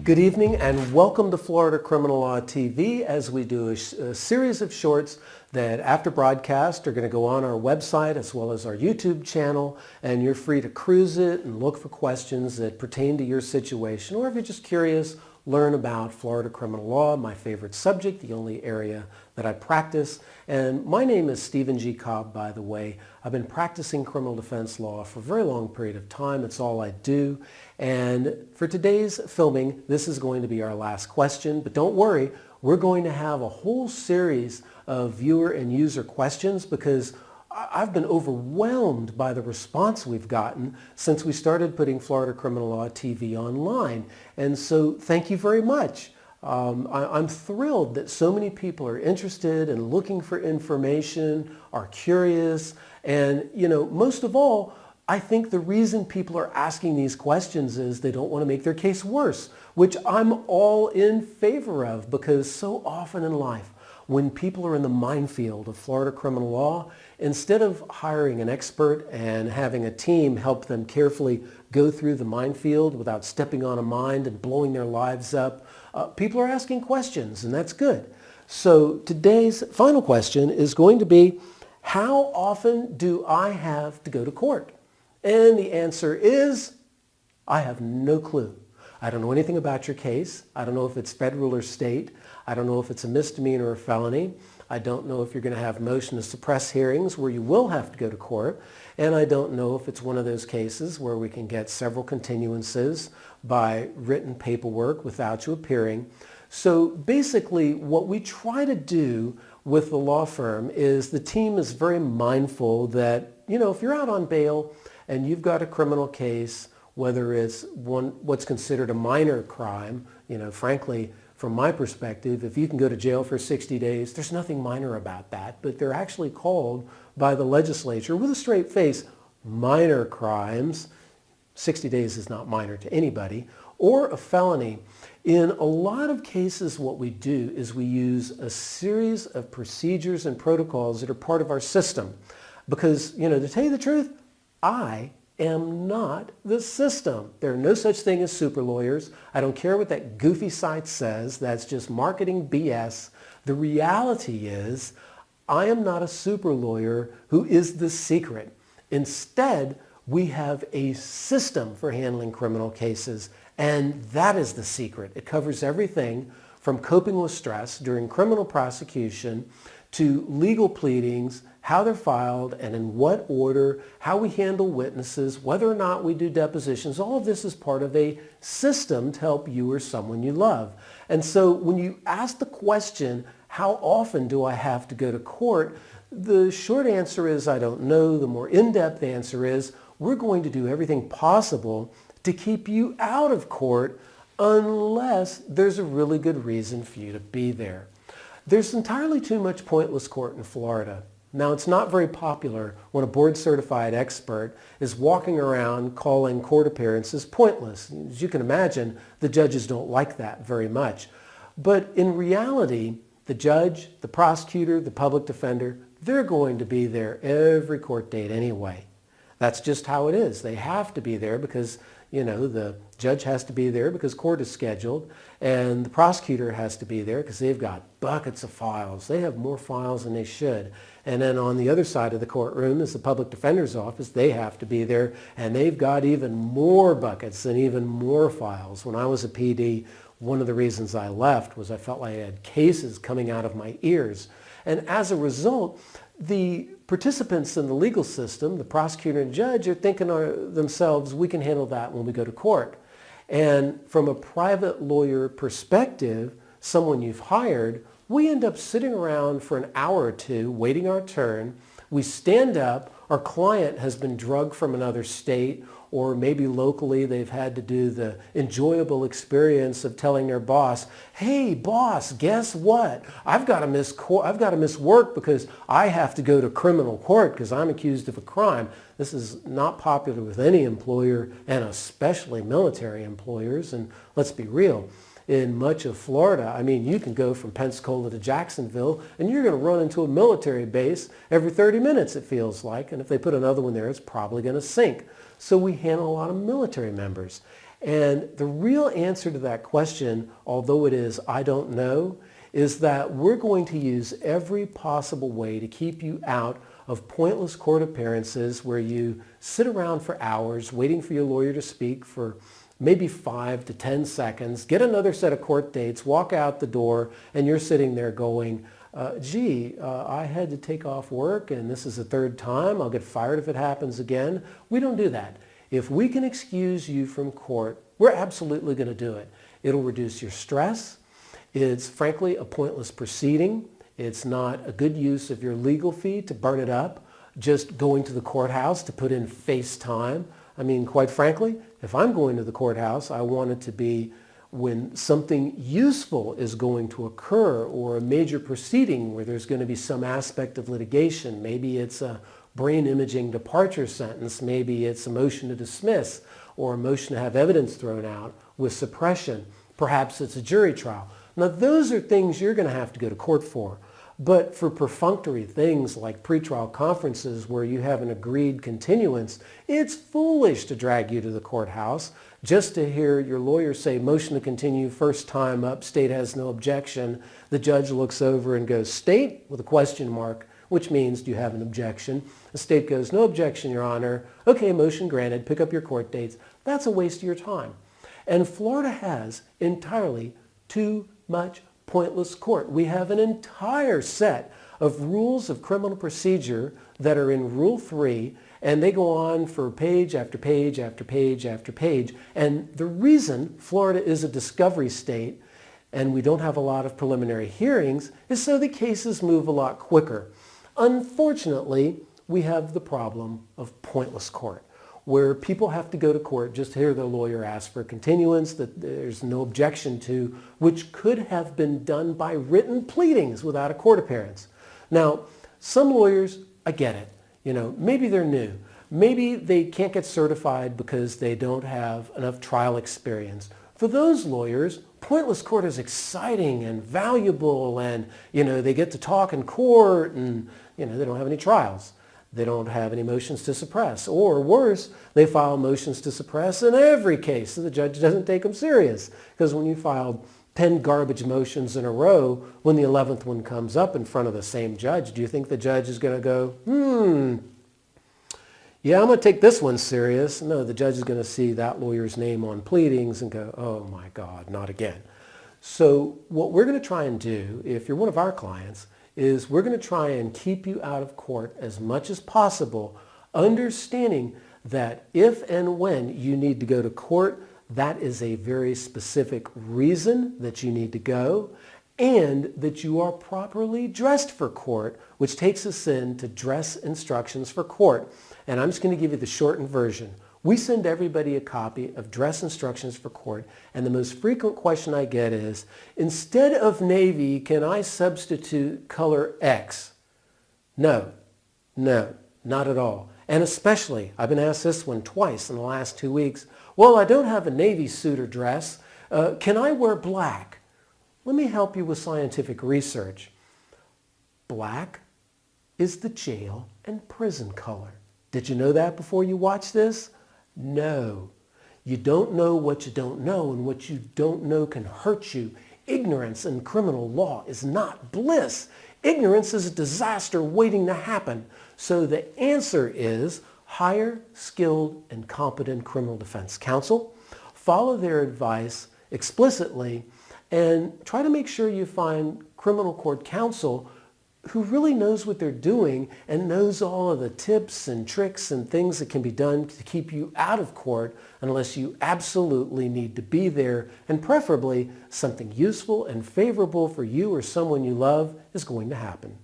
Good evening and welcome to Florida Criminal Law TV as we do a series of shorts that after broadcast are going to go on our website as well as our YouTube channel, and you're free to cruise it and look for questions that pertain to your situation, or if you're just curious, learn about Florida criminal law, my favorite subject, the only area that I practice. And my name is Stephen G. Cobb, by the way. I've been practicing criminal defense law for a very long period of time. It's all I do. And for today's filming, this is going to be our last question. But don't worry, we're going to have a whole series of viewer and user questions because I've been overwhelmed by the response we've gotten since we started putting Florida Criminal Law TV online. And so thank you very much. I'm thrilled that so many people are interested and looking for information, are curious, and most of all, I think the reason people are asking these questions is they don't want to make their case worse, which I'm all in favor of, because so often in life, when people are in the minefield of Florida criminal law, instead of hiring an expert and having a team help them carefully go through the minefield without stepping on a mine and blowing their lives up, people are asking questions, and that's good. So today's final question is going to be, how often do I have to go to court? And the answer is, I have no clue. I don't know anything about your case. I don't know if it's federal or state. I don't know if it's a misdemeanor or a felony. I don't know if you're going to have motion to suppress hearings where you will have to go to court. And I don't know if it's one of those cases where we can get several continuances by written paperwork without you appearing. So basically what we try to do with the law firm is the team is very mindful that, if you're out on bail and you've got a criminal case, whether it's what's considered a minor crime, frankly, from my perspective, if you can go to jail for 60 days, there's nothing minor about that. But they're actually called by the legislature with a straight face minor crimes. 60 days is not minor to anybody. Or a felony. In a lot of cases, what we do is we use a series of procedures and protocols that are part of our system. Because, to tell you the truth, I am not the system. There are no such thing as super lawyers. I don't care what that goofy site says. That's just marketing BS. The reality is, I am not a super lawyer who is the secret. Instead, we have a system for handling criminal cases, and that is the secret. It covers everything from coping with stress during criminal prosecution to legal pleadings, how they're filed and in what order, how we handle witnesses, whether or not we do depositions. All of this is part of a system to help you or someone you love. And so when you ask the question, how often do I have to go to court? The short answer is, I don't know. The more in-depth answer is, we're going to do everything possible to keep you out of court unless there's a really good reason for you to be there. There's entirely too much pointless court in Florida. Now, it's not very popular when a board-certified expert is walking around calling court appearances pointless. As you can imagine, the judges don't like that very much. But in reality, the judge, the prosecutor, the public defender, they're going to be there every court date anyway. That's just how it is. They have to be there because, the judge has to be there because court is scheduled, and the prosecutor has to be there because they've got buckets of files. They have more files than they should. And then on the other side of the courtroom is the public defender's office. They have to be there, and they've got even more buckets and even more files. When I was a PD, one of the reasons I left was I felt like I had cases coming out of my ears. And as a result, the participants in the legal system, the prosecutor and judge, are thinking to themselves, we can handle that when we go to court. And from a private lawyer perspective, someone you've hired, we end up sitting around for an hour or two waiting our turn. We stand up, our client has been drugged from another state, or maybe locally they've had to do the enjoyable experience of telling their boss, hey boss, guess what? I've got to miss work because I have to go to criminal court because I'm accused of a crime. This is not popular with any employer, and especially military employers. And let's be real, in much of Florida, you can go from Pensacola to Jacksonville and you're going to run into a military base every 30 minutes, it feels like. And if they put another one there, it's probably going to sink. So we handle a lot of military members. And the real answer to that question, although it is I don't know, is that we're going to use every possible way to keep you out of pointless court appearances where you sit around for hours waiting for your lawyer to speak for maybe 5 to 10 seconds, get another set of court dates, walk out the door, and you're sitting there going, I had to take off work and this is the third time. I'll get fired if it happens again. We don't do that. If we can excuse you from court, we're absolutely going to do it. It'll reduce your stress. It's frankly a pointless proceeding. It's not a good use of your legal fee to burn it up just going to the courthouse to put in face time. I mean, quite frankly, if I'm going to the courthouse, I want it to be when something useful is going to occur or a major proceeding where there's going to be some aspect of litigation. Maybe it's a brain imaging departure sentence. Maybe it's a motion to dismiss or a motion to have evidence thrown out with suppression. Perhaps it's a jury trial. Now, those are things you're going to have to go to court for. But for perfunctory things like pretrial conferences where you have an agreed continuance, it's foolish to drag you to the courthouse just to hear your lawyer say, motion to continue, first time up, state has no objection. The judge looks over and goes, state, with a question mark, which means, do you have an objection? The state goes, no objection, Your Honor. Okay, motion granted, pick up your court dates. That's a waste of your time. And Florida has entirely too much pointless court. We have an entire set of rules of criminal procedure that are in Rule 3, and they go on for page after page after page after page. And the reason Florida is a discovery state and we don't have a lot of preliminary hearings is so the cases move a lot quicker. Unfortunately, we have the problem of pointless court, where people have to go to court just to hear their lawyer ask for a continuance that there's no objection to, which could have been done by written pleadings without a court appearance. Now, some lawyers, I get it. Maybe they're new. Maybe they can't get certified because they don't have enough trial experience. For those lawyers, pointless court is exciting and valuable, and they get to talk in court, and they don't have any trials. They don't have any motions to suppress. Or worse, they file motions to suppress in every case, so the judge doesn't take them serious. Because when you filed 10 garbage motions in a row, when the 11th one comes up in front of the same judge, do you think the judge is going to go, yeah, I'm going to take this one serious? No, the judge is going to see that lawyer's name on pleadings and go, oh my God, not again. So what we're going to try and do, if you're one of our clients, is we're going to try and keep you out of court as much as possible, understanding that if and when you need to go to court, that is a very specific reason that you need to go, and that you are properly dressed for court, which takes us into dress instructions for court. And I'm just going to give you the shortened version. We send everybody a copy of dress instructions for court, and the most frequent question I get is, instead of navy, can I substitute color X? No, not at all. And especially, I've been asked this one twice in the last 2 weeks, well, I don't have a navy suit or dress. Can I wear black? Let me help you with scientific research. Black is the jail and prison color. Did you know that before you watched this? No. You don't know what you don't know, and what you don't know can hurt you. Ignorance in criminal law is not bliss. Ignorance is a disaster waiting to happen. So the answer is hire skilled and competent criminal defense counsel, follow their advice explicitly, and try to make sure you find criminal court counsel who really knows what they're doing and knows all of the tips and tricks and things that can be done to keep you out of court unless you absolutely need to be there, and preferably something useful and favorable for you or someone you love is going to happen.